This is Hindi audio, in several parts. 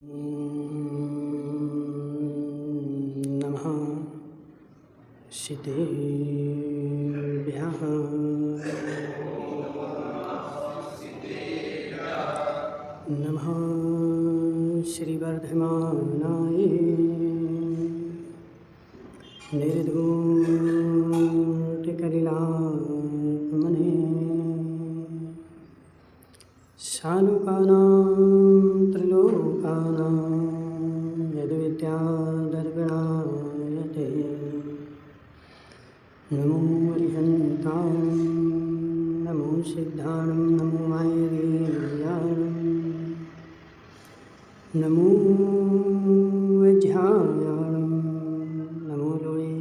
नमः सिद्धेभ्यः नमः श्रीवर्धमानाय निर्धूतकलिलात्मने शानुकानां त्रिलोकानां यद्विद्यादर्पणायते नमो अरिहन्तां नमो सिद्धाणं नमो मायवीर्याणं नमो विद्यायाणं नमो लोये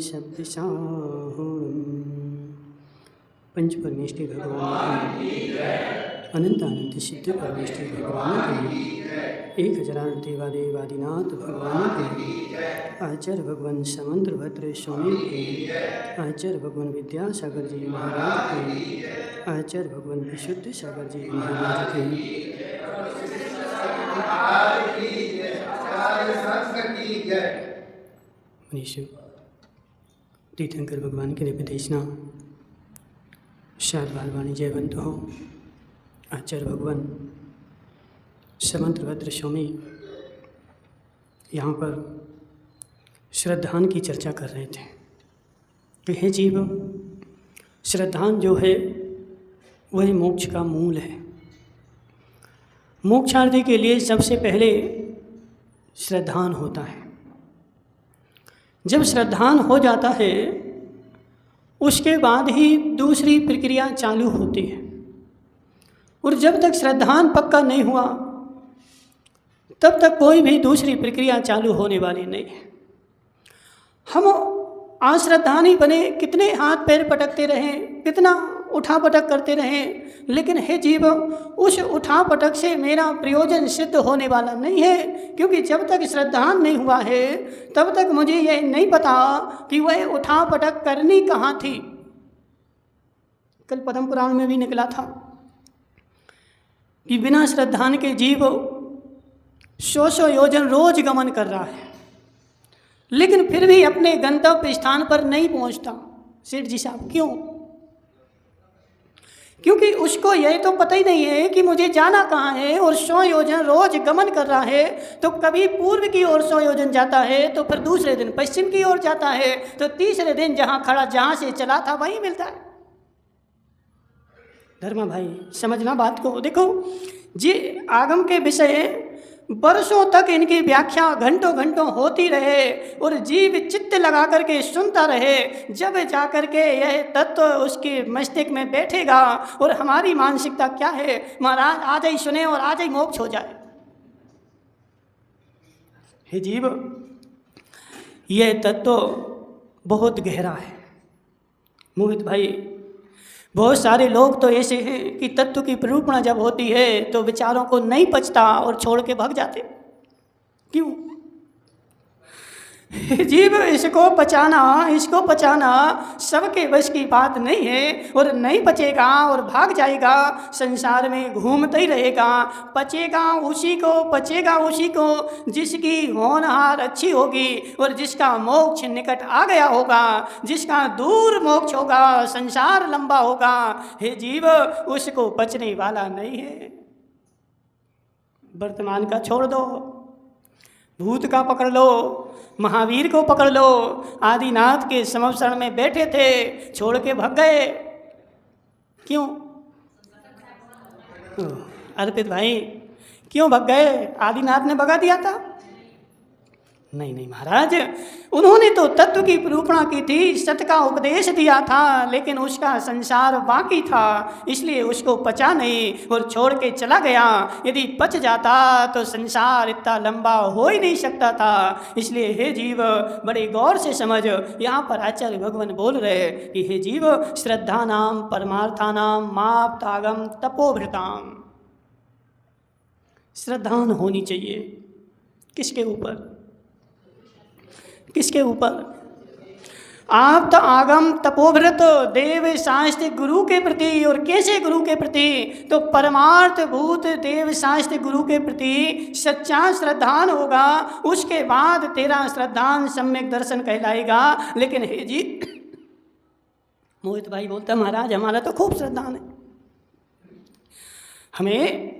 शब्दसाहुणं पंच परमेष्टि भगवान अनंत अनंत सिद्ध परमेष्टि भगवान के 1000 देवादिनाथ भगवान के आचार्य भगवान समंत्र भद्र स्वामी के आचार्य भगवान विद्यासागर जी महाराज के आचार्य भगवान विशुद्ध सागर जी महाराज के मनीषु तीर्थंकर भगवान के निपदेशना शाद बालवाणी जयवंत हो। आचार्य भगवान समंत्र भद्र स्वामी यहाँ पर श्रद्धान की चर्चा कर रहे थे कि हे जीव, श्रद्धान जो है वही मोक्ष का मूल है। मोक्षार्थी के लिए सबसे पहले श्रद्धान होता है। जब श्रद्धान हो जाता है उसके बाद ही दूसरी प्रक्रिया चालू होती है, और जब तक श्रद्धान पक्का नहीं हुआ तब तक कोई भी दूसरी प्रक्रिया चालू होने वाली नहीं है। हम अश्रद्धान ही बने, कितने हाथ पैर पटकते रहें, कितना उठा पटक करते रहें, लेकिन हे जीव, उस उठा पटक से मेरा प्रयोजन सिद्ध होने वाला नहीं है, क्योंकि जब तक श्रद्धान नहीं हुआ है तब तक मुझे यह नहीं पता कि वह उठा पटक करनी कहाँ थी। कल पद्म पुराण में भी निकला था कि बिना श्रद्धान के जीव 100 योजन रोज गमन कर रहा है, लेकिन फिर भी अपने गंतव्य स्थान पर नहीं पहुंचता। सेठ जी साहब, क्यों? क्योंकि उसको यह तो पता ही नहीं है कि मुझे जाना कहाँ है, और 100 योजन रोज गमन कर रहा है। तो कभी पूर्व की ओर 100 योजन जाता है, तो फिर दूसरे दिन पश्चिम की ओर जाता है, तो तीसरे दिन जहाँ से चला था वहीं मिलता है। धर्मा भाई, समझना बात को। देखो जी, आगम के विषय वर्षों तक इनकी व्याख्या घंटों घंटों होती रहे और जीव चित्त लगा करके सुनता रहे, जब जा करके यह तत्व उसके मस्तिष्क में बैठेगा। और हमारी मानसिकता क्या है, महाराज आज ही सुने और आज ही मोक्ष हो जाए। हे जीव, यह तत्व बहुत गहरा है। मोहित भाई, बहुत सारे लोग तो ऐसे हैं कि तत्व की निरूपणा जब होती है तो विचारों को नहीं पचता और छोड़ के भाग जाते। क्यों? जीव, इसको पचाना सबके बस की बात नहीं है, और नहीं पचेगा और भाग जाएगा, संसार में घूमता ही रहेगा। पचेगा उसी को जिसकी होनहार अच्छी होगी और जिसका मोक्ष निकट आ गया होगा, जिसका दूर मोक्ष होगा, संसार लंबा होगा। हे जीव, उसको पचने वाला नहीं है। वर्तमान का छोड़ दो, भूत का पकड़ लो, महावीर को पकड़ लो। आदिनाथ के समवसरण में बैठे थे, छोड़ के भाग गए। क्यों? अर्पित भाई, क्यों भाग गए? आदिनाथ ने भगा दिया था? नहीं महाराज, उन्होंने तो तत्व की निरूपणा की थी, सत्य का उपदेश दिया था, लेकिन उसका संसार बाकी था, इसलिए उसको पचा नहीं और छोड़ के चला गया। यदि पच जाता तो संसार इतना लंबा हो ही नहीं सकता था। इसलिए हे जीव, बड़े गौर से समझ। यहाँ पर आचार्य भगवान बोल रहे कि हे जीव, श्रद्धा नाम परमार्थानाम माप्तागम तपोभृताम। श्रद्धान होनी चाहिए। किसके ऊपर? आप तो आगम तपोव्रत देव शास्त्र गुरु के प्रति, और कैसे गुरु के प्रति? तो परमार्थ भूत देव शास्त्र गुरु के प्रति सच्चा श्रद्धान होगा, उसके बाद तेरा श्रद्धान सम्यक दर्शन कहलाएगा। लेकिन हे जी, मोहित भाई बोलता महाराज हमारा तो खूब श्रद्धान है, हमें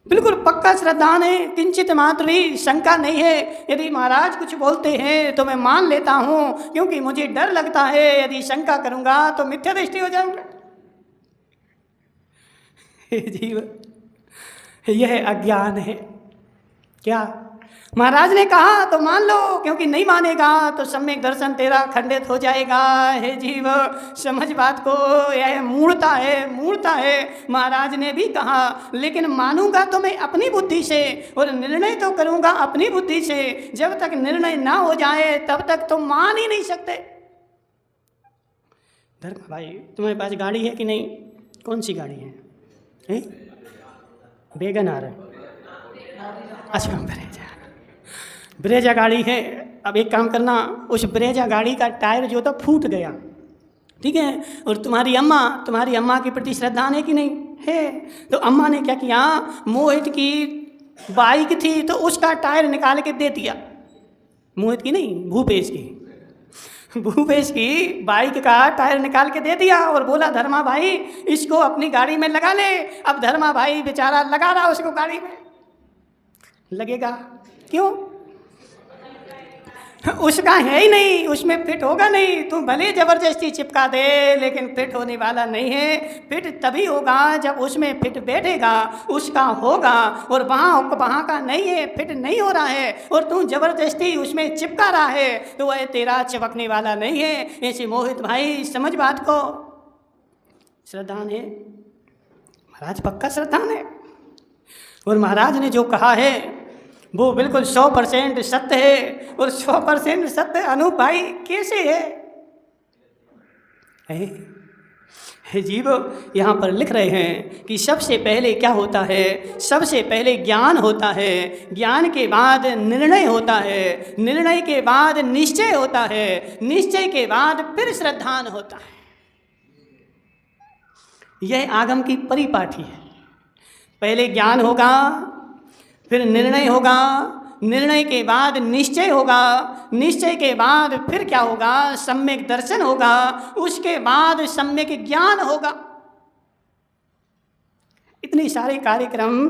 बिल्कुल पक्का श्रद्धान है, किंचित मात्र भी शंका नहीं है। यदि महाराज कुछ बोलते हैं तो मैं मान लेता हूँ, क्योंकि मुझे डर लगता है यदि शंका करूँगा तो मिथ्या दृष्टि हो जाऊँगा। जीव, यह अज्ञान है। क्या महाराज ने कहा तो मान लो, क्योंकि नहीं मानेगा तो सम्यक दर्शन तेरा खंडित हो जाएगा। हे जीव, समझ बात को, यह मूर्ता है, मूर्ता है। महाराज ने भी कहा, लेकिन मानूंगा तो मैं अपनी बुद्धि से, और निर्णय तो करूंगा अपनी बुद्धि से। जब तक निर्णय ना हो जाए तब तक तो मान ही नहीं सकते। धर्म भाई, तुम्हारे पास गाड़ी है कि नहीं? कौन सी गाड़ी है? वेगन आर है? अच्छा, ब्रेजा गाड़ी है। अब एक काम करना, उस ब्रेजा गाड़ी का टायर जो था फूट गया, ठीक है, और तुम्हारी अम्मा के प्रति श्रद्धान है कि नहीं है? तो अम्मा ने क्या किया, मोहित की बाइक थी तो उसका टायर निकाल के दे दिया। मोहित की नहीं, भूपेश की बाइक का टायर निकाल के दे दिया और बोला धर्मा भाई इसको अपनी गाड़ी में लगा ले। अब धर्मा भाई बेचारा लगा रहा उसको गाड़ी में, लगेगा क्यों? उसका है ही नहीं, उसमें फिट होगा नहीं। तुम भले ज़बरदस्ती चिपका दे, लेकिन फिट होने वाला नहीं है। फिट तभी होगा जब उसमें फिट बैठेगा, उसका होगा, और वहाँ का नहीं है, फिट नहीं हो रहा है, और तू ज़बरदस्ती उसमें चिपका रहा है, तो वह तेरा चिपकने वाला नहीं है। ऐसे मोहित भाई समझ बात को। श्रद्धान है महाराज, पक्का श्रद्धान है, और महाराज ने जो कहा है वो बिल्कुल 100% सत्य है। और 100% सत्य अनूप भाई कैसे है? हे जीव, यहाँ पर लिख रहे हैं कि सबसे पहले क्या होता है? सबसे पहले ज्ञान होता है, ज्ञान के बाद निर्णय होता है, निर्णय के बाद निश्चय होता है, निश्चय के बाद फिर श्रद्धान होता है। यह आगम की परिपाठी है। पहले ज्ञान होगा, फिर निर्णय होगा, निर्णय के बाद निश्चय होगा, निश्चय के बाद फिर क्या होगा? सम्यक दर्शन होगा, उसके बाद सम्यक ज्ञान होगा। इतने सारे कार्यक्रम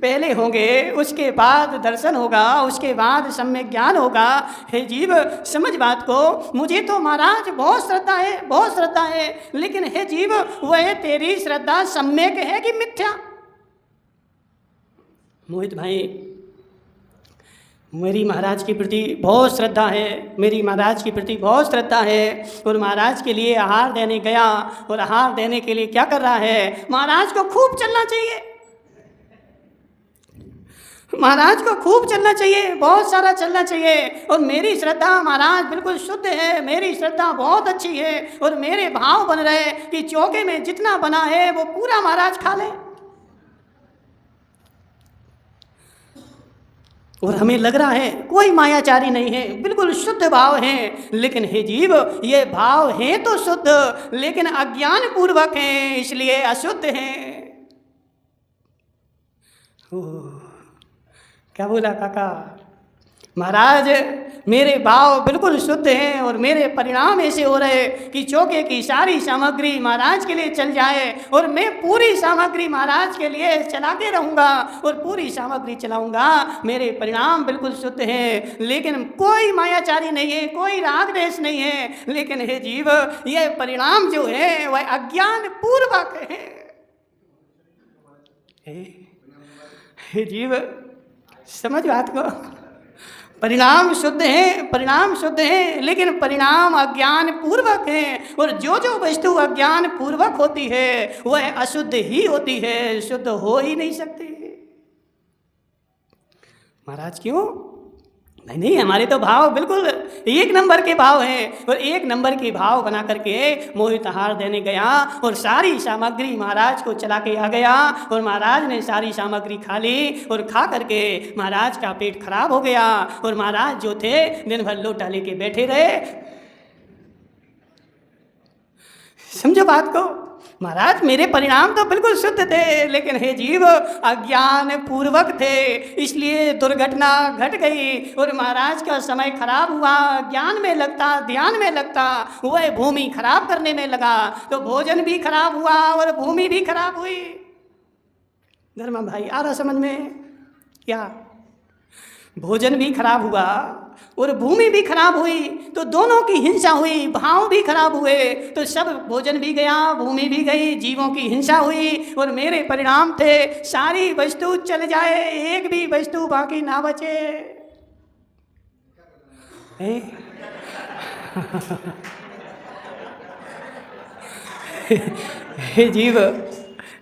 पहले होंगे, उसके बाद दर्शन होगा, उसके बाद सम्यक ज्ञान होगा। हे जीव, समझ बात को। मुझे तो महाराज बहुत श्रद्धा है, बहुत श्रद्धा है, लेकिन हे जीव, वह तेरी श्रद्धा सम्यक है कि मिथ्या? मोहित भाई, मेरी महाराज के प्रति बहुत श्रद्धा है, मेरी महाराज के प्रति बहुत श्रद्धा है, और महाराज के लिए आहार देने गया, और आहार देने के लिए क्या कर रहा है? महाराज को खूब चलना चाहिए, महाराज को खूब चलना चाहिए, बहुत सारा चलना चाहिए। और मेरी श्रद्धा महाराज बिल्कुल शुद्ध है, मेरी श्रद्धा बहुत अच्छी है, और मेरे भाव बन रहे कि चौके में जितना बना है वो पूरा महाराज खा लें। और हमें लग रहा है कोई मायाचारी नहीं है, बिल्कुल शुद्ध भाव हैं। लेकिन हे जीव, ये भाव हैं तो शुद्ध, लेकिन अज्ञान पूर्वक हैं, इसलिए अशुद्ध हैं। क्या बोला काका? महाराज मेरे भाव बिल्कुल शुद्ध हैं, और मेरे परिणाम ऐसे हो रहे कि चौके की सारी सामग्री महाराज के लिए चल जाए, और मैं पूरी सामग्री महाराज के लिए चला के रहूँगा, और पूरी सामग्री चलाऊँगा। मेरे परिणाम बिल्कुल शुद्ध हैं, लेकिन कोई मायाचारी नहीं है, कोई राग देश नहीं है। लेकिन हे जीव, ये परिणाम जो है वह अज्ञान पूर्वक है। हे जीव, समझ बात को। परिणाम शुद्ध हैं, परिणाम शुद्ध हैं, लेकिन परिणाम अज्ञान पूर्वक हैं, और जो जो वस्तु अज्ञान पूर्वक होती है वह अशुद्ध ही होती है, शुद्ध हो ही नहीं सकती। महाराज क्यों? नहीं, हमारे तो भाव बिल्कुल एक नंबर के भाव हैं, और एक नंबर के भाव बना करके मोहित आहार देने गया, और सारी सामग्री महाराज को चला के आ गया, और महाराज ने सारी सामग्री खा ली, और खा करके महाराज का पेट खराब हो गया। और महाराज जो थे दिन भर लोटा लेके बैठे रहे। समझो बात को। महाराज मेरे परिणाम तो बिल्कुल शुद्ध थे, लेकिन हे जीव अज्ञान पूर्वक थे, इसलिए दुर्घटना घट गई और महाराज का समय खराब हुआ। ज्ञान में लगता, ध्यान में लगता, वह भूमि खराब करने में लगा, तो भोजन भी खराब हुआ और भूमि भी खराब हुई। धर्मा भाई आ रहा समझ में क्या? भोजन भी खराब हुआ और भूमि भी खराब हुई, तो दोनों की हिंसा हुई, भाव भी खराब हुए, तो सब भोजन भी गया, भूमि भी गई, जीवों की हिंसा हुई और मेरे परिणाम थे सारी वस्तु चल जाए, एक भी वस्तु बाकी ना बचे।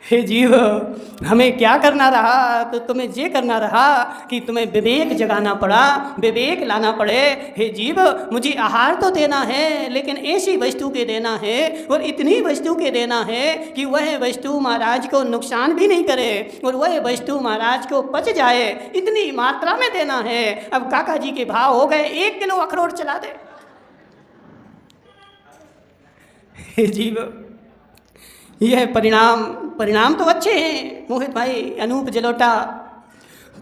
हे जीव हमें क्या करना रहा? तो तुम्हें ये करना रहा कि तुम्हें विवेक जगाना पड़ा, विवेक लाना पड़े। हे जीव मुझे आहार तो देना है, लेकिन ऐसी वस्तु के देना है और इतनी वस्तु के देना है कि वह वस्तु महाराज को नुकसान भी नहीं करे और वह वस्तु महाराज को पच जाए, इतनी मात्रा में देना है। अब काका जी के भाव हो गए 1 किलो अखरोट चला दे। हे जीव यह परिणाम तो अच्छे हैं मोहित भाई, अनूप जलोटा,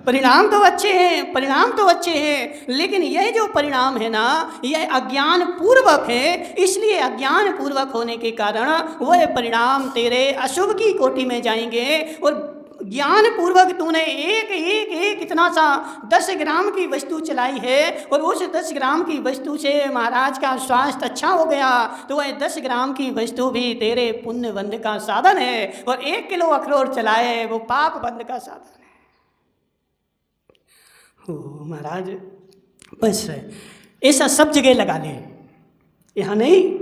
परिणाम तो अच्छे हैं, लेकिन यह जो परिणाम है ना, यह अज्ञान पूर्वक है। इसलिए अज्ञान पूर्वक होने के कारण वह परिणाम तेरे अशुभ की कोटि में जाएंगे। और ज्ञान पूर्वक तूने एक इतना सा 10 ग्राम की वस्तु चलाई है और उस 10 ग्राम की वस्तु से महाराज का स्वास्थ्य अच्छा हो गया, तो वह 10 ग्राम की वस्तु भी तेरे पुण्य बंध का साधन है। और 1 किलो अखरोट चलाए वो पाप बंध का साधन है। ओ महाराज बस ऐसा सब जगह लगा ले, यहाँ नहीं,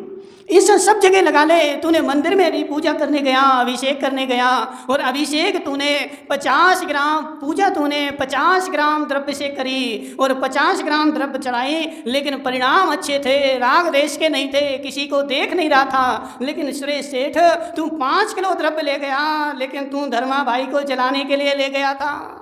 ऐसा सब जगह लगा ले। तूने मंदिर में भी पूजा करने गया, अभिषेक करने गया, और अभिषेक तूने 50 ग्राम पूजा तूने 50 ग्राम द्रव्य से करी और 50 ग्राम द्रव्य चढ़ाई, लेकिन परिणाम अच्छे थे, राग देश के नहीं थे, किसी को देख नहीं रहा था। लेकिन सुरेश सेठ तू 5 किलो द्रव्य ले गया, लेकिन तू धर्मा भाई को जलाने के लिए ले गया था।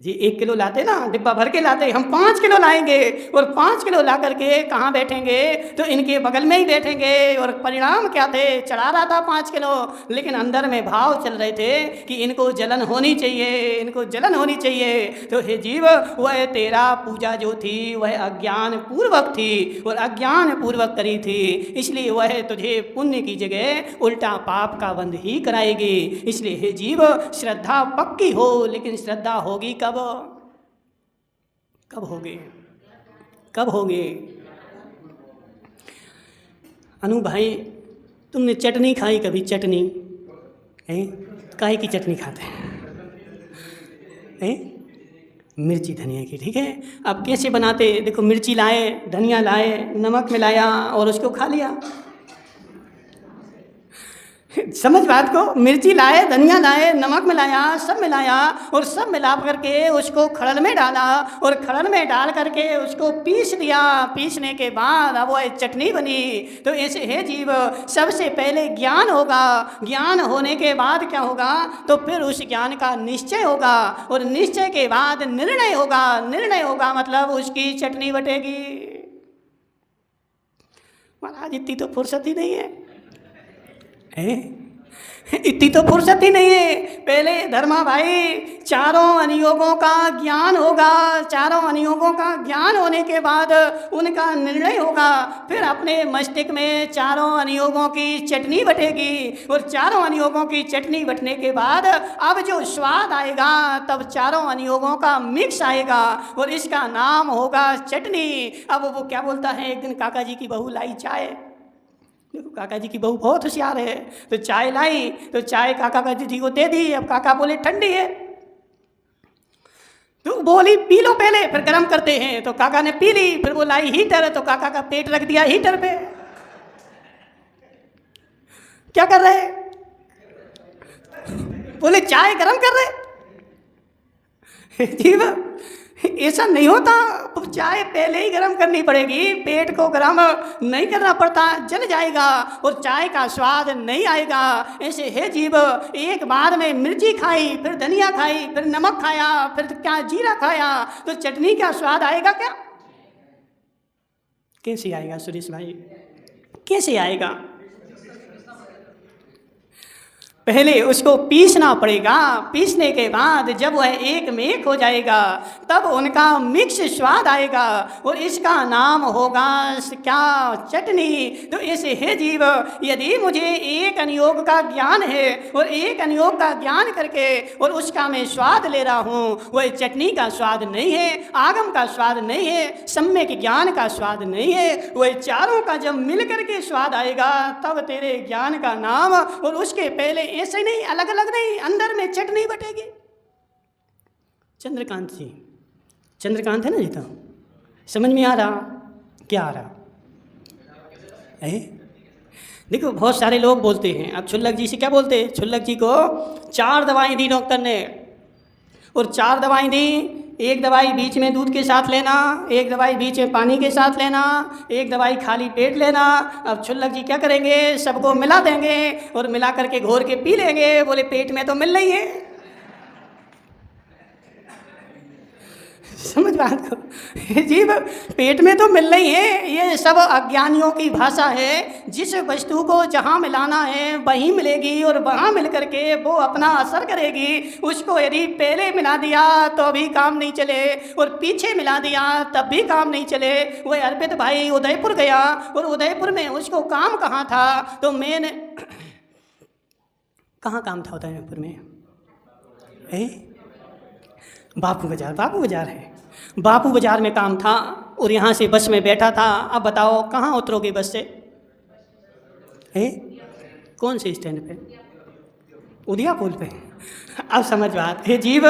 जी 1 किलो लाते ना, डिब्बा भर के लाते, हम 5 किलो लाएंगे और 5 किलो ला करके कहाँ बैठेंगे? तो इनके बगल में ही बैठेंगे। और परिणाम क्या थे? चढ़ा रहा था 5 किलो, लेकिन अंदर में भाव चल रहे थे कि इनको जलन होनी चाहिए, इनको जलन होनी चाहिए। तो हे जीव वह तेरा पूजा जो थी वह अज्ञान पूर्वक थी और अज्ञान पूर्वक करी थी, इसलिए वह तुझे पुण्य की जगह उल्टा पाप का बंध ही कराएगी। इसलिए हे जीव श्रद्धा पक्की हो, लेकिन श्रद्धा होगी कब होगी? अनु भाई तुमने चटनी खाई कभी? चटनी है काहे की चटनी खाते हैं? मिर्ची धनिया की, ठीक है। अब कैसे बनाते? देखो मिर्ची लाए, धनिया लाए, नमक मिलाया और उसको खा लिया। समझ बात को, मिर्ची लाए, धनिया लाए, नमक मिलाया, सब मिलाया और सब मिला करके उसको खड़ल में डाला और खड़ल में डाल करके उसको पीस दिया। पीसने के बाद अब वह चटनी बनी। तो ऐसे है जीव, सबसे पहले ज्ञान होगा, ज्ञान होने के बाद क्या होगा? तो फिर उस ज्ञान का निश्चय होगा और निश्चय के बाद निर्णय होगा। निर्णय होगा मतलब उसकी चटनी बटेगी। महाराज इतनी तो फुर्सत ही नहीं है, इतनी तो फुर्सत ही नहीं है। पहले धर्मा भाई चारों अनुयोगों का ज्ञान होगा, चारों अनुयोगों का ज्ञान होने के बाद उनका निर्णय होगा। फिर अपने मस्तिष्क में चारों अनुयोगों की चटनी बटेगी और चारों अनुयोगों की चटनी बटने के बाद अब जो स्वाद आएगा तब चारों अनुयोगों का मिक्स आएगा और इसका नाम होगा चटनी। अब वो क्या बोलता है, एक दिन काका जी की बहू लाई चाय। देखो काका जी की बहू बहुत होशियार है, तो चाय लाई, तो चाय काका जी को दे दी। अब काका बोले ठंडी है, तो बोली पी लो पहले फिर गर्म करते हैं। तो काका ने पी ली, फिर वो लाई हीटर, तो काका का पेट रख दिया हीटर पे। क्या कर रहे? बोले चाय गर्म कर रहे। जीव ऐसा नहीं होता, चाय पहले ही गर्म करनी पड़ेगी, पेट को गर्म नहीं करना पड़ता, जल जाएगा और चाय का स्वाद नहीं आएगा। ऐसे है जीव, एक बार में मिर्ची खाई, फिर धनिया खाई, फिर नमक खाया, फिर क्या जीरा खाया, तो चटनी का स्वाद आएगा क्या? कैसे आएगा सुरेश भाई, कैसे आएगा? पहले उसको पीसना पड़ेगा, पीसने के बाद जब वह एक में एक हो जाएगा तब उनका मिक्स स्वाद आएगा और इसका नाम होगा क्या? चटनी। तो ऐसे है जीव, यदि मुझे एक अनुयोग का ज्ञान है और एक अनुयोग का ज्ञान करके और उसका मैं स्वाद ले रहा हूँ, वह चटनी का स्वाद नहीं है, आगम का स्वाद नहीं है, सम्यक ज्ञान का स्वाद नहीं है, वह चारों का जब मिल करके स्वाद आएगा तब तेरे ज्ञान का नाम। और उसके पहले ऐसे नहीं, अलग अलग नहीं, अंदर में चटनी बटेगी। चंद्रकांत जी, चंद्रकांत है ना जीता, समझ में आ रहा क्या आ रहा है? देखो बहुत सारे लोग बोलते हैं, अब छुल्लक जी से क्या बोलते हैं? छुल्लक जी को 4 दवाएं दी डॉक्टर ने और 4 दवाएं दी। एक दवाई बीच में दूध के साथ लेना, एक दवाई बीच में पानी के साथ लेना, एक दवाई खाली पेट लेना। अब छुल्लक जी क्या करेंगे? सबको मिला देंगे और मिला करके घोर के पी लेंगे। बोले पेट में तो मिल रही है। समझ बात को? जीव पेट में तो मिल रही है, ये सब अज्ञानियों की भाषा है। जिस वस्तु को जहाँ मिलाना है वहीं मिलेगी और वहाँ मिल करके वो अपना असर करेगी। उसको यदि पहले मिला दिया तो भी काम नहीं चले और पीछे मिला दिया तब भी काम नहीं चले। वह अर्पित भाई उदयपुर गया और उदयपुर में उसको काम कहाँ था? तो मैंने कहाँ काम था उदयपुर में? बापू बाजार, बापू बाजार है, बापू बाजार में काम था और यहाँ से बस में बैठा था। अब बताओ कहाँ उतरोगे बस से? कौन से स्टैंड पे? उदिया पुल पे। अब समझ बात है जीव,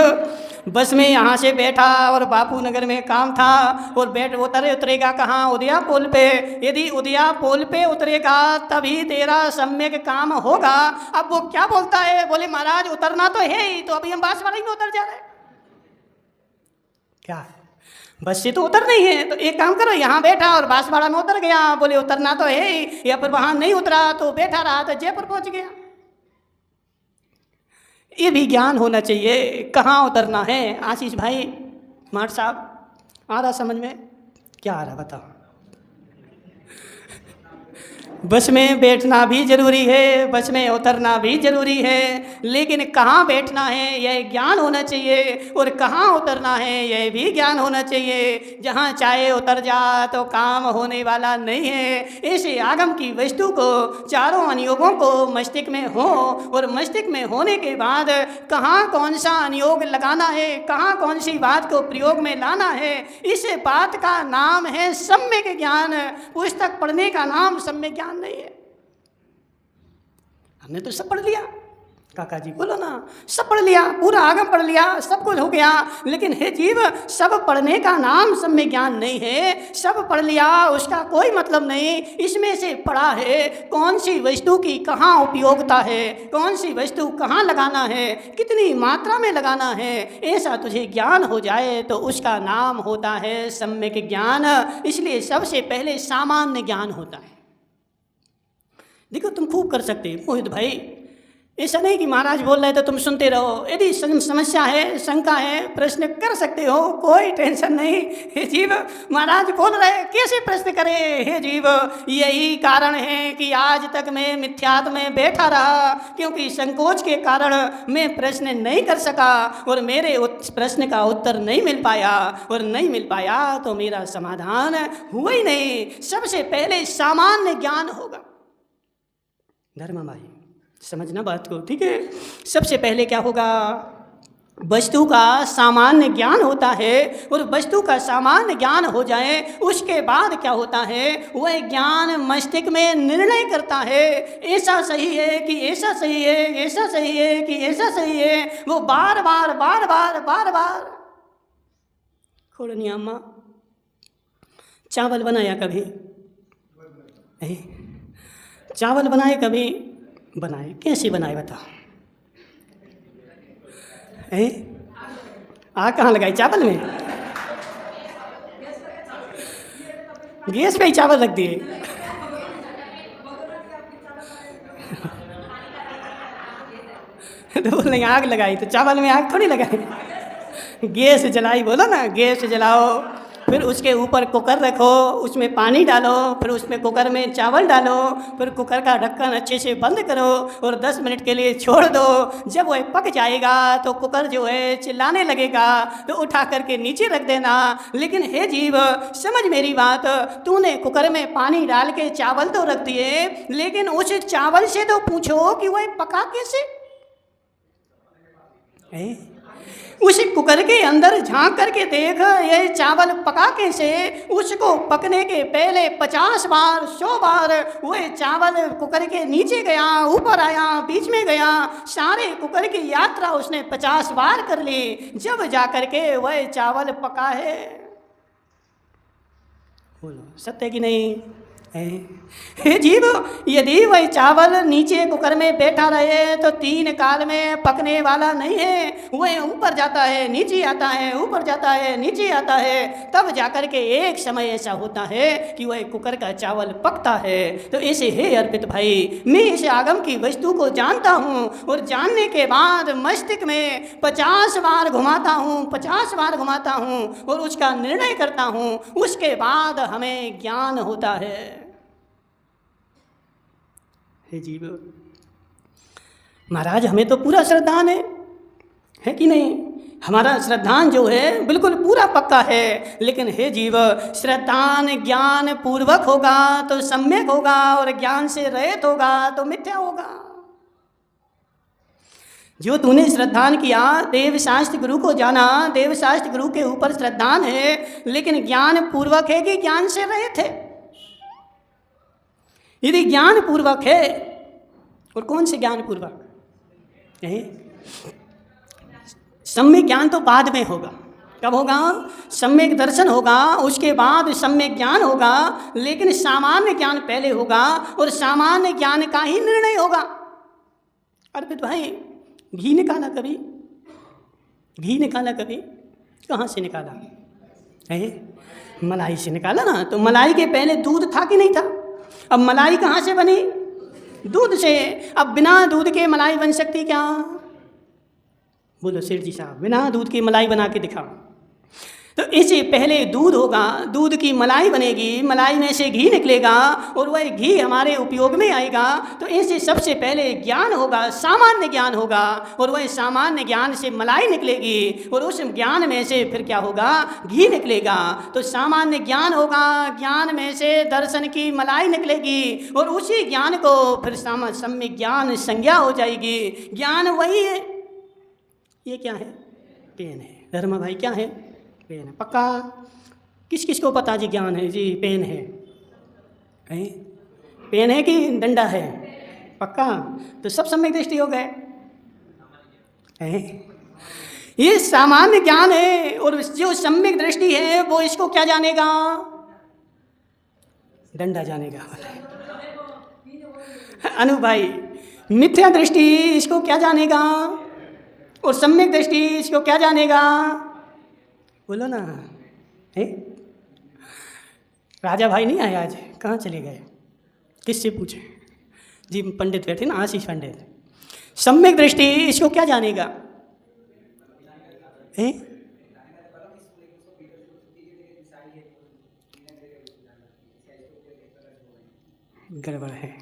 बस में यहाँ से बैठा और बापू नगर में काम था और उतरेगा कहाँ? उदिया पुल पे। यदि उदिया पुल पे उतरेगा तभी तेरा सम्यक काम होगा। अब वो क्या बोलता है? बोले महाराज उतरना तो है ही, तो अभी हम बांसवाड़ा में उतर जा रहे हैं। क्या बस से तो उतर नहीं है, तो एक काम करो, यहाँ बैठा और बांसवाड़ा में उतर गया। बोले उतरना तो है ही, या फिर वहाँ नहीं उतरा तो बैठा रहा तो जयपुर पहुँच गया। ये भी ज्ञान होना चाहिए, कहाँ उतरना है। आशीष भाई माठ साहब आ रहा समझ में? क्या आ रहा बताओ? बस में बैठना भी जरूरी है, बस में उतरना भी जरूरी है, लेकिन कहाँ बैठना है यह ज्ञान होना चाहिए और कहाँ उतरना है यह भी ज्ञान होना चाहिए। जहाँ चाहे उतर जा तो काम होने वाला नहीं है। ऐसे आगम की वस्तु को, चारों अनुयोगों को मस्तिष्क में हो और मस्तिष्क में होने के बाद कहाँ कौन सा अनुयोग लगाना है, कहाँ कौन सी बात को प्रयोग में लाना है, इस बात का नाम है सम्यक ज्ञान। पुस्तक पढ़ने का नाम सम्यक ज्ञान नहीं है। हमने तो सब पढ़ लिया, काका जी बोलो ना, सब पढ़ लिया, पूरा आगम पढ़ लिया, सब कुछ हो गया, लेकिन हे जीव सब पढ़ने का नाम सम्यक ज्ञान नहीं है। सब पढ़ लिया उसका कोई मतलब नहीं। इसमें से पढ़ा है कौन सी वस्तु की कहाँ उपयोगिता है, कौन सी वस्तु कहाँ लगाना है, कितनी मात्रा में लगाना है, ऐसा तुझे ज्ञान हो जाए तो उसका नाम होता है सम्यक ज्ञान। इसलिए सबसे पहले सामान्य ज्ञान होता है। देखो तुम खूब कर सकते हो मोहित भाई, ऐसा नहीं कि महाराज बोल रहे तो तुम सुनते रहो। यदि समस्या है, शंका है, प्रश्न कर सकते हो, कोई टेंशन नहीं। हे जीव महाराज बोल रहे कैसे प्रश्न करे? हे जीव यही कारण है कि आज तक मैं मिथ्यात्व में बैठा रहा, क्योंकि संकोच के कारण मैं प्रश्न नहीं कर सका और मेरे प्रश्न का उत्तर नहीं मिल पाया, और नहीं मिल पाया तो मेरा समाधान हुआ ही नहीं। सबसे पहले सामान्य ज्ञान होगा। धर्मा भाई समझना बात को, ठीक है? सबसे पहले क्या होगा? वस्तु का सामान्य ज्ञान होता है और वस्तु का सामान्य ज्ञान हो जाए उसके बाद क्या होता है? वह ज्ञान मस्तिष्क में निर्णय करता है, ऐसा सही है कि ऐसा सही है, ऐसा सही है कि ऐसा सही है। वो बार बार बार बार बार बार खोड़निया अम्मा चावल बनाया कभी? चावल बनाए कभी? बनाए। कैसे बनाए बता? आग कहाँ लगाई? चावल में? गैस पे ही चावल रख दिए। तो बोलेंगे आग लगाई, तो चावल में आग थोड़ी लगाई, गैस जलाई। बोलो ना गैस जलाओ, फिर उसके ऊपर कुकर रखो, उसमें पानी डालो, फिर उसमें कुकर में चावल डालो, फिर कुकर का ढक्कन अच्छे से बंद करो और 10 मिनट के लिए छोड़ दो। जब वह पक जाएगा तो कुकर जो है चिल्लाने लगेगा, तो उठा करके नीचे रख देना। लेकिन हे जीव, समझ मेरी बात, तूने कुकर में पानी डाल के चावल तो रख दिए, लेकिन उस चावल से तो पूछो कि वह पका कैसे? उस कुकर के अंदर झांक करके देख, ये चावल पका कैसे? उसको पकने के पहले 50 बार 100 बार वह चावल कुकर के नीचे गया, ऊपर आया, बीच में गया, सारे कुकर की यात्रा उसने 50 बार कर ली, जब जा करके वह चावल पका है। बोलो सत्य कि नहीं? हे जीव, यदि वह चावल नीचे कुकर में बैठा रहे तो 3 काल में पकने वाला नहीं है। वह ऊपर जाता है, नीचे आता है, ऊपर जाता है, नीचे आता है, तब जाकर के एक समय ऐसा होता है कि वह कुकर का चावल पकता है। तो ऐसे हे अर्पित भाई, मैं इस आगम की वस्तु को जानता हूँ और जानने के बाद मस्तिष्क में 50 बार घुमाता हूँ, 50 बार घुमाता हूँ और उसका निर्णय करता हूँ। उसके बाद हमें ज्ञान होता है। हे जीव महाराज, हमें तो पूरा श्रद्धान है कि नहीं? हमारा श्रद्धान जो है बिल्कुल पूरा पक्का है। लेकिन हे जीव, श्रद्धान ज्ञान पूर्वक होगा तो सम्यक होगा, और ज्ञान से रहित होगा तो मिथ्या होगा। जो तूने श्रद्धान किया, देव शास्त्र गुरु को जाना, देव शास्त्र गुरु के ऊपर श्रद्धान है, लेकिन ज्ञान पूर्वक है कि ज्ञान से रहित है? यदि ज्ञान पूर्वक है, और कौन से ज्ञान पूर्वक? सम्यक ज्ञान तो बाद में होगा। कब होगा? सम्यक दर्शन होगा, उसके बाद सम्यक ज्ञान होगा। लेकिन सामान्य ज्ञान पहले होगा, और सामान्य ज्ञान का ही निर्णय होगा। अर्पित भाई, घी निकाला कभी? घी निकाला कभी? कहाँ से निकाला है? मलाई से निकाला ना। तो मलाई के पहले दूध था कि नहीं था? अब मलाई कहाँ से बनी? दूध से। अब बिना दूध के मलाई बन सकती क्या? बोलो सेठ जी साहब, बिना दूध की मलाई बना के दिखाओ। तो इससे पहले दूध होगा, दूध की मलाई बनेगी, मलाई में से घी निकलेगा, और वह घी हमारे उपयोग में आएगा। तो इससे सबसे पहले ज्ञान होगा, सामान्य ज्ञान होगा, और वह सामान्य ज्ञान से मलाई निकलेगी, और उस ज्ञान में से फिर क्या होगा? घी निकलेगा। तो सामान्य ज्ञान होगा, ज्ञान में से दर्शन की मलाई निकलेगी, और उसी ज्ञान को फिर सम्यक ज्ञान संज्ञा हो जाएगी। ज्ञान वही है। ये क्या है? पेन है। धर्म भाई क्या है? पेन है। पक्का? किस किस को पता जी ज्ञान है? जी पेन है। पेन है कि डंडा है? पक्का? तो सब सम्यक दृष्टि हो गए। ये सामान्य ज्ञान है, और जो सम्यक दृष्टि है वो इसको क्या जानेगा? डंडा जानेगा। अनु भाई, मिथ्या दृष्टि इसको क्या जानेगा? और सम्यक दृष्टि इसको क्या जानेगा? बोलो ना। राजा भाई नहीं आए आज? कहाँ चले गए? किससे पूछे? जी पंडित बैठे ना, आशीष पंडित। सम्यक दृष्टि इसको क्या जानेगा? गड़बड़ है।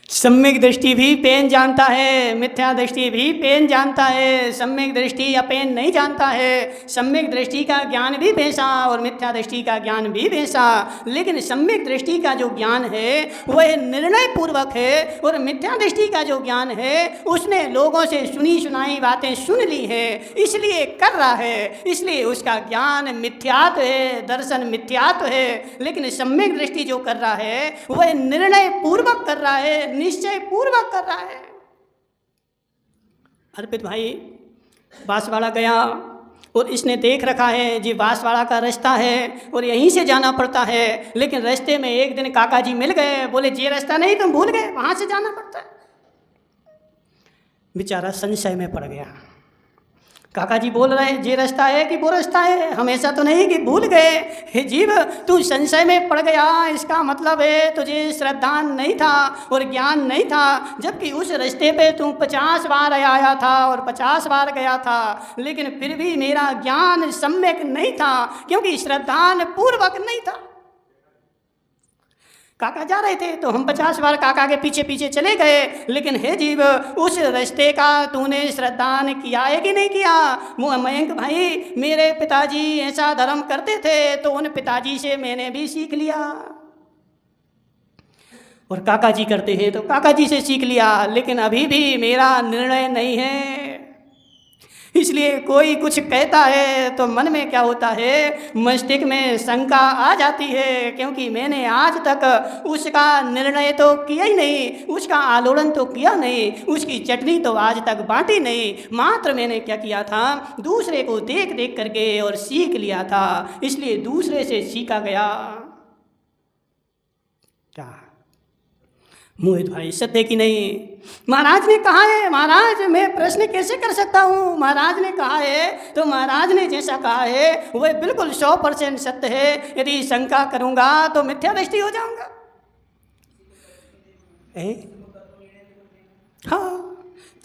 सम्यक दृष्टि भी पेन जानता है, मिथ्या दृष्टि भी पेन जानता है। सम्यक दृष्टि या पेन नहीं जानता है। सम्यक दृष्टि का ज्ञान भी भैंसा और मिथ्या दृष्टि का ज्ञान भी भैंसा। लेकिन सम्यक दृष्टि का जो ज्ञान है वह निर्णय पूर्वक है, और मिथ्या दृष्टि का जो ज्ञान है उसने लोगों से सुनी सुनाई बातें सुन ली है, इसलिए कर रहा है, इसलिए उसका ज्ञान मिथ्यात्व है, दर्शन मिथ्यात्व है। लेकिन सम्यक दृष्टि जो कर रहा है वह निर्णय पूर्वक कर रहा है, निश्चय पूर्वक कर रहा है। अर्पित भाई बांसवाड़ा गया और इसने देख रखा है जी बांसवाड़ा का रास्ता है और यहीं से जाना पड़ता है। लेकिन रास्ते में एक दिन काका जी मिल गए, बोले ये रास्ता नहीं, तुम भूल गए, वहाँ से जाना पड़ता है। बेचारा संशय में पड़ गया। काका जी बोल रहे हैं ये रास्ता है कि वो रास्ता है, हमेशा तो नहीं कि भूल गए। हे जीव, तू संशय में पड़ गया, इसका मतलब है तुझे श्रद्धा नहीं था और ज्ञान नहीं था, जबकि उस रास्ते पे तू 50 बार आया था और 50 बार गया था, लेकिन फिर भी मेरा ज्ञान सम्यक नहीं था, क्योंकि श्रद्धा पूर्वक नहीं था। काका जा रहे थे तो हम 50 बार काका के पीछे पीछे चले गए, लेकिन हे जीव, उस रास्ते का तूने श्रद्धान किया है कि नहीं किया? मयंक भाई, मेरे पिताजी ऐसा धर्म करते थे तो उन पिताजी से मैंने भी सीख लिया, और काका जी करते हैं तो काका जी से सीख लिया, लेकिन अभी भी मेरा निर्णय नहीं है। इसलिए कोई कुछ कहता है तो मन में क्या होता है, मस्तिष्क में शंका आ जाती है, क्योंकि मैंने आज तक उसका निर्णय तो किया ही नहीं, उसका आलोड़न तो किया नहीं, उसकी चटनी तो आज तक बांटी नहीं। मात्र मैंने क्या किया था, दूसरे को देख देख करके और सीख लिया था, इसलिए दूसरे से सीखा गया। क्या मोहित भाई, सत्य की नहीं? महाराज ने कहा है, महाराज मैं प्रश्न कैसे कर सकता हूँ? महाराज ने कहा है तो महाराज ने जैसा कहा है वह बिल्कुल 100% सत्य है। यदि शंका करूँगा तो मिथ्या दृष्टि हो जाऊँगा। हाँ,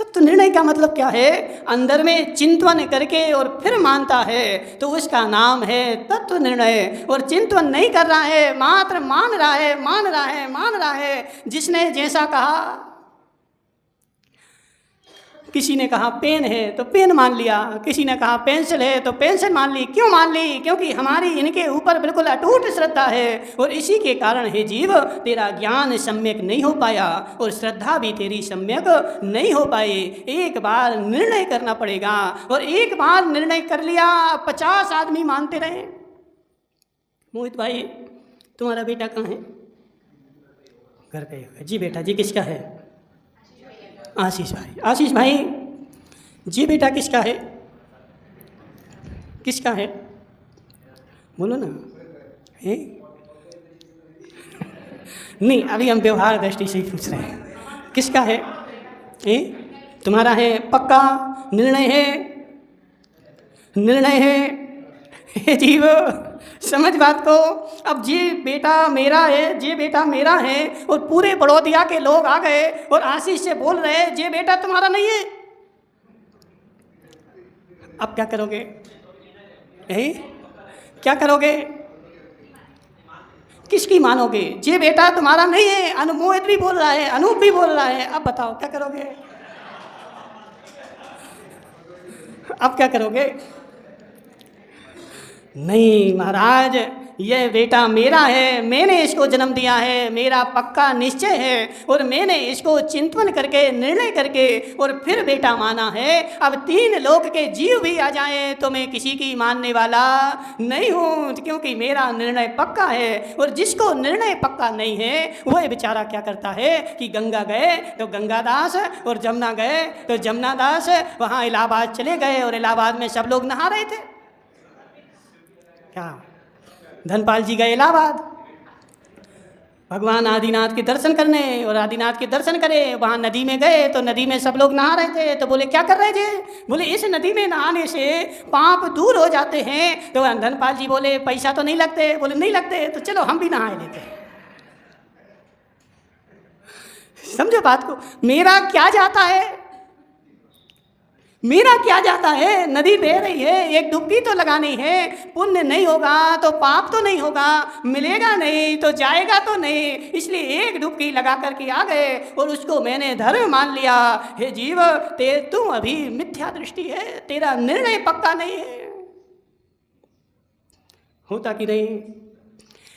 तो निर्णय का मतलब क्या है? अंदर में चिंतन करके और फिर मानता है तो उसका नाम है तत्व निर्णय। और चिंतन नहीं कर रहा है, मात्र मान रहा है, मान रहा है, मान रहा है। जिसने जैसा कहा, किसी ने कहा पेन है तो पेन मान लिया, किसी ने कहा पेंसिल है तो पेंसिल मान ली। क्यों मान ली? क्योंकि हमारी इनके ऊपर बिल्कुल अटूट श्रद्धा है, और इसी के कारण हे जीव, तेरा ज्ञान सम्यक नहीं हो पाया और श्रद्धा भी तेरी सम्यक नहीं हो पाई। एक बार निर्णय करना पड़ेगा, और एक बार निर्णय कर लिया 50 आदमी मानते रहे। मोहित भाई, तुम्हारा बेटा कहाँ है? घर पे? जी बेटा जी। किसका है? आशीष भाई। आशीष भाई जी बेटा किसका है? किसका है? बोलो ना। है? नहीं, अभी हम व्यवहार दृष्टि से ही पूछ रहे हैं। किसका है? तुम्हारा है? पक्का निर्णय है? निर्णय है जीव, समझ बात को। अब जी बेटा मेरा है, जी बेटा मेरा है, और पूरे बड़ौदिया के लोग आ गए और आशीष से बोल रहे हैं जी बेटा तुम्हारा नहीं है। अब क्या करोगे? क्या करोगे? किसकी मानोगे? जी बेटा तुम्हारा नहीं है, अनुमोहित भी बोल रहा है, अनूप भी बोल रहा है। अब बताओ क्या करोगे? अब क्या करोगे? नहीं महाराज, यह बेटा मेरा है, मैंने इसको जन्म दिया है, मेरा पक्का निश्चय है, और मैंने इसको चिंतन करके निर्णय करके और फिर बेटा माना है। अब 3 लोक के जीव भी आ जाएं तो मैं किसी की मानने वाला नहीं हूँ, क्योंकि मेरा निर्णय पक्का है। और जिसको निर्णय पक्का नहीं है वह बेचारा क्या करता है कि गंगा गए तो गंगादास, और जमुना गए तो जमुनादास। वहाँ इलाहाबाद चले गए और इलाहाबाद में सब लोग नहा रहे थे। क्या धनपाल जी गए इलाहाबाद भगवान आदिनाथ के दर्शन करने, और आदिनाथ के दर्शन करे, वहाँ नदी में गए तो नदी में सब लोग नहा रहे थे। तो बोले क्या कर रहे थे? बोले इस नदी में नहाने से पाप दूर हो जाते हैं। तो धनपाल जी बोले पैसा तो नहीं लगते? बोले नहीं लगते, तो चलो हम भी नहा लेते हैं। समझो बात को। मेरा क्या जाता है? मेरा क्या जाता है? नदी बह रही है, एक डुबकी तो लगानी है। पुण्य नहीं होगा तो पाप तो नहीं होगा, मिलेगा नहीं तो जाएगा तो नहीं, इसलिए एक डुबकी लगा करके आ गए और उसको मैंने धर्म मान लिया। हे जीव, तू अभी मिथ्या दृष्टि है, तेरा निर्णय पक्का नहीं है। होता कि नहीं?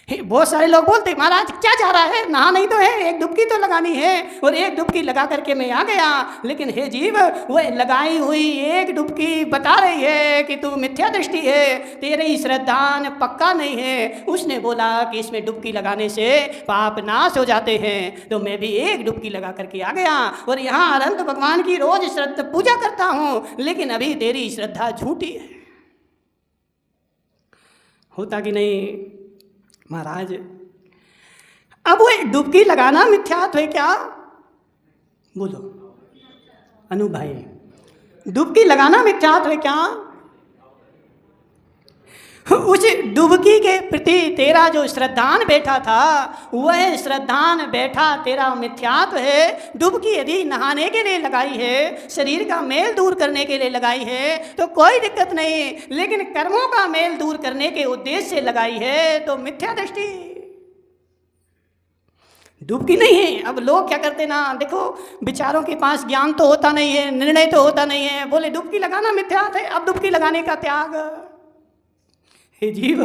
बहुत सारे लोग बोलते महाराज क्या जा रहा है? नहा नहीं तो है, एक डुबकी तो लगानी है, और एक डुबकी लगा करके मैं आ गया। लेकिन हे जीव, वह लगाई हुई एक डुबकी बता रही है कि तू मिथ्या दृष्टि है, तेरी श्रद्धान पक्का नहीं है। उसने बोला कि इसमें डुबकी लगाने से पाप नाश हो जाते हैं, तो मैं भी एक डुबकी लगा करके आ गया और यहाँ अनंत भगवान की रोज श्रद्धा पूजा करता हूँ, लेकिन अभी तेरी श्रद्धा झूठी है। होता कि नहीं महाराज? अब वो डुबकी लगाना मिथ्यात्व है क्या? बोलो अनु भाई। डुबकी लगाना मिथ्यात्व है क्या? उस डुबकी के प्रति तेरा जो श्रद्धान बैठा था, वह श्रद्धान बैठा तेरा मिथ्यात्व है। डुबकी यदि नहाने के लिए लगाई है, शरीर का मेल दूर करने के लिए लगाई है तो कोई दिक्कत नहीं, लेकिन कर्मों का मेल दूर करने के उद्देश्य से लगाई है तो मिथ्या दृष्टि, डुबकी नहीं है। अब लोग क्या करते ना, देखो विचारों के पास ज्ञान तो होता नहीं है, निर्णय तो होता नहीं है, बोले डुबकी लगाना मिथ्यात्व है, अब डुबकी लगाने का त्याग। हे जीव,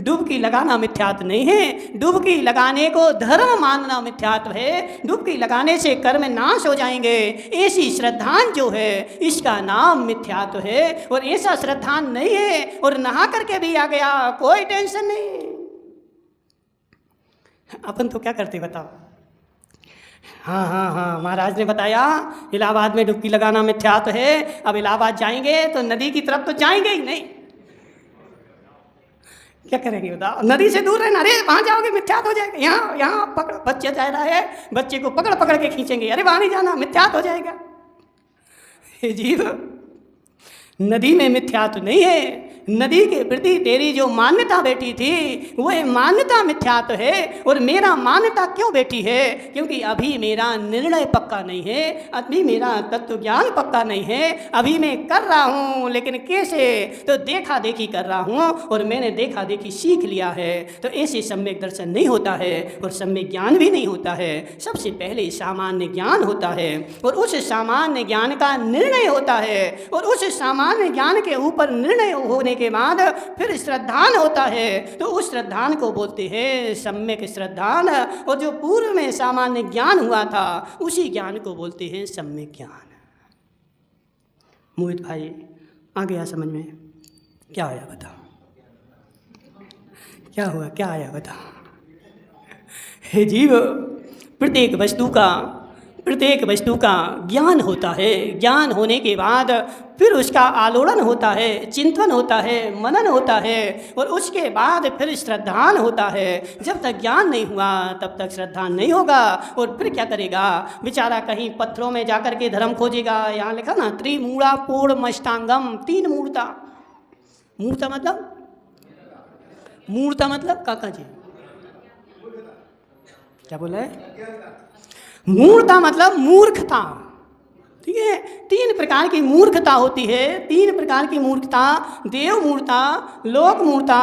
डुबकी लगाना मिथ्यात्व नहीं है, डुबकी लगाने को धर्म मानना मिथ्यात्व है। डुबकी लगाने से कर्म नाश हो जाएंगे, ऐसी श्रद्धान जो है इसका नाम मिथ्यात्व है। और ऐसा श्रद्धान नहीं है और नहा करके भी आ गया, कोई टेंशन नहीं। अपन तो क्या करते बताओ? हाँ, महाराज ने बताया इलाहाबाद में डुबकी लगाना मिथ्यात्व है। अब इलाहाबाद जाएंगे तो नदी की तरफ तो जाएंगे ही नहीं, क्या करेंगे बताओ? नदी से दूर रहना, अरे वहाँ जाओगे मिथ्यात्व हो जाएगा। यहाँ पकड़, बच्चे जा रहा है, बच्चे को पकड़ पकड़ के खींचेंगे, अरे वहाँ नहीं जाना, मिथ्यात्व हो जाएगा। हे जीव, नदी में मिथ्यात्व नहीं है, नदी के प्रति तेरी जो मान्यता बैठी थी वह मान्यता मिथ्यात्व है। और मेरा मान्यता क्यों बैठी है? क्योंकि अभी मेरा निर्णय पक्का नहीं है, अभी मेरा तत्व ज्ञान पक्का नहीं है। अभी मैं कर रहा हूँ, लेकिन कैसे? तो देखा देखी कर रहा हूँ, और मैंने देखा देखी सीख लिया है। तो ऐसे सम्यक दर्शन नहीं होता है और सम्यक ज्ञान भी नहीं होता है। सबसे पहले सामान्य ज्ञान होता है और उस सामान्य ज्ञान का निर्णय होता है, और उस सामान्य ज्ञान के ऊपर निर्णय होने के बाद फिर श्रद्धान होता है। तो उस श्रद्धान को बोलते हैं सम्यक श्रद्धान, और जो पूर्व में सामान्य ज्ञान हुआ था उसी ज्ञान को बोलते हैं सम्यक ज्ञान। मोहित भाई आ गया समझ में? क्या आया बताओ? क्या हुआ, क्या आया बताओ? हे जीव, प्रत्येक वस्तु का ज्ञान होता है। ज्ञान होने के बाद फिर उसका आलोड़न होता है, चिंतन होता है, मनन होता है, और उसके बाद फिर श्रद्धान होता है। जब तक ज्ञान नहीं हुआ तब तक श्रद्धान नहीं होगा। और फिर क्या करेगा बेचारा? कहीं पत्थरों में जाकर के धर्म खोजेगा। यहाँ लिखा ना, त्रिमूढ़ा पूर्णमष्टांगम, 3 मूर्ता। मूर्ता मतलब काका जी क्या बोला है? मूर्ता मतलब मूर्खता, ठीक है? 3 प्रकार की मूर्खता होती है। 3 प्रकार की मूर्खता, देव मूर्ता, लोक मूर्ता,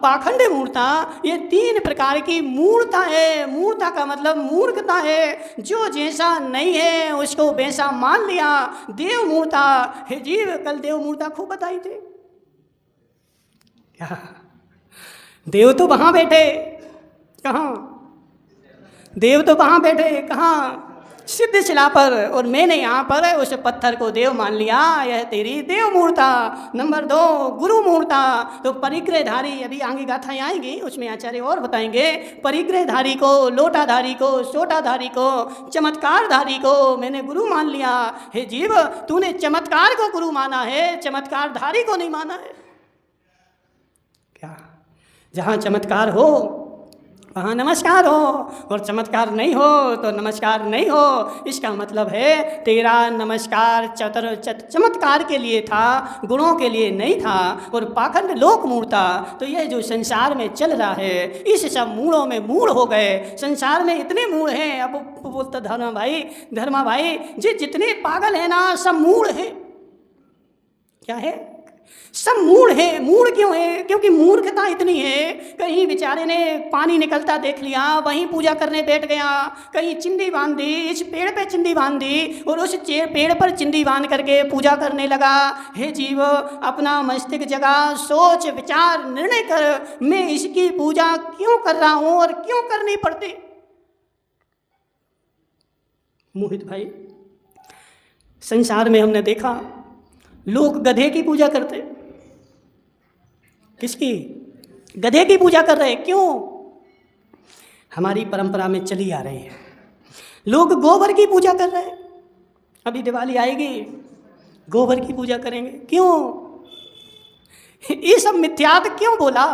पाखंड मूर्ता, ये 3 प्रकार की मूर्ता है। मूर्ता का मतलब मूर्खता है, जो जैसा नहीं है उसको वैसा मान लिया। देव मूर्ता, हे जीव, कल देव मूर्ता खूब बताई थे। क्या देव तो वहाँ बैठे, कहाँ देव तो वहाँ बैठे, कहाँ? सिद्ध शिला पर, और मैंने यहाँ पर उस पत्थर को देव मान लिया। यह तेरी देव मूर्ता। नंबर 2 गुरु मूर्ता। तो परिग्रहधारी, अभी आगे गाथाएँ आएंगी उसमें आचार्य और बताएंगे। परिग्रहधारी को, लोटाधारी को, सोटाधारी को, चमत्कारधारी को मैंने गुरु मान लिया। हे जीव, तूने चमत्कार को गुरु माना है, चमत्कारधारी को नहीं माना है। क्या? जहाँ चमत्कार हो वहाँ नमस्कार हो, और चमत्कार नहीं हो तो नमस्कार नहीं हो। इसका मतलब है तेरा नमस्कार चमत्कार के लिए था, गुणों के लिए नहीं था। और पाखंड लोक मूर्ता, तो यह जो संसार में चल रहा है इस सब मूढ़ों में मूढ़ हो गए। संसार में इतने मूढ़ हैं, अब बोलता धर्मा भाई जी, जितने पागल हैं ना सब मूढ़ है। क्या है? सब मूढ़ है। मूढ़ क्यों है? क्योंकि मूर्खता इतनी है। कहीं बेचारे ने पानी निकलता देख लिया, वहीं पूजा करने बैठ गया। कहीं चिंदी बांध दी, इस पेड़ पे चिंदी बांध दी, और उस पेड़ पर चिंदी बांध करके पूजा करने लगा। हे जीव, अपना मस्तिष्क जगा, सोच विचार निर्णय कर, मैं इसकी पूजा क्यों कर रहा हूँ और क्यों करनी पड़ती? मोहित भाई, संसार में हमने देखा लोग गधे की पूजा करते। किसकी? गधे की पूजा कर रहे। क्यों? हमारी परंपरा में चली आ रही है। लोग गोबर की पूजा कर रहे हैं। अभी दिवाली आएगी, गोबर की पूजा करेंगे। क्यों? ये सब मिथ्यात्व क्यों बोला?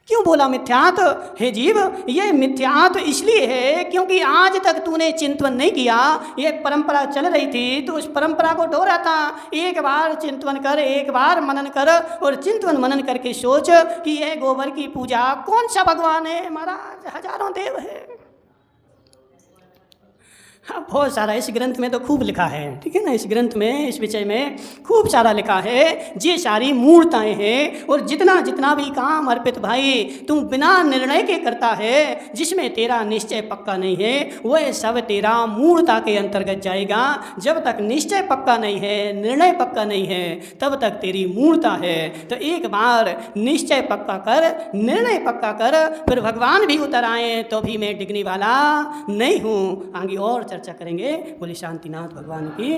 क्यों बोला मिथ्यात? हे जीव, ये मिथ्यात इसलिए है क्योंकि आज तक तूने चिंतन नहीं किया। ये परंपरा चल रही थी तो उस परंपरा को डोरा था। एक बार चिंतन कर, एक बार मनन कर और चिंतन मनन करके सोच कि ये गोबर की पूजा कौन सा भगवान है? महाराज हजारों देव है। हाँ, बहुत सारा इस ग्रंथ में तो खूब लिखा है, ठीक है ना। इस ग्रंथ में, इस विषय में खूब सारा लिखा है। ये सारी मूर्ताएं हैं और जितना जितना भी काम अर्पित भाई तुम बिना निर्णय के करता है, जिसमें तेरा निश्चय पक्का नहीं है, वह सब तेरा मूर्ता के अंतर्गत जाएगा। जब तक निश्चय पक्का नहीं है, निर्णय पक्का नहीं है, तब तक तेरी मूर्ता है। तो एक बार निश्चय पक्का कर, निर्णय पक्का कर, फिर भगवान भी उतर आए तो भी मैं डिगने वाला नहीं हूँ। आगे और चर्चा करेंगे। बोले शांतिनाथ भगवान की।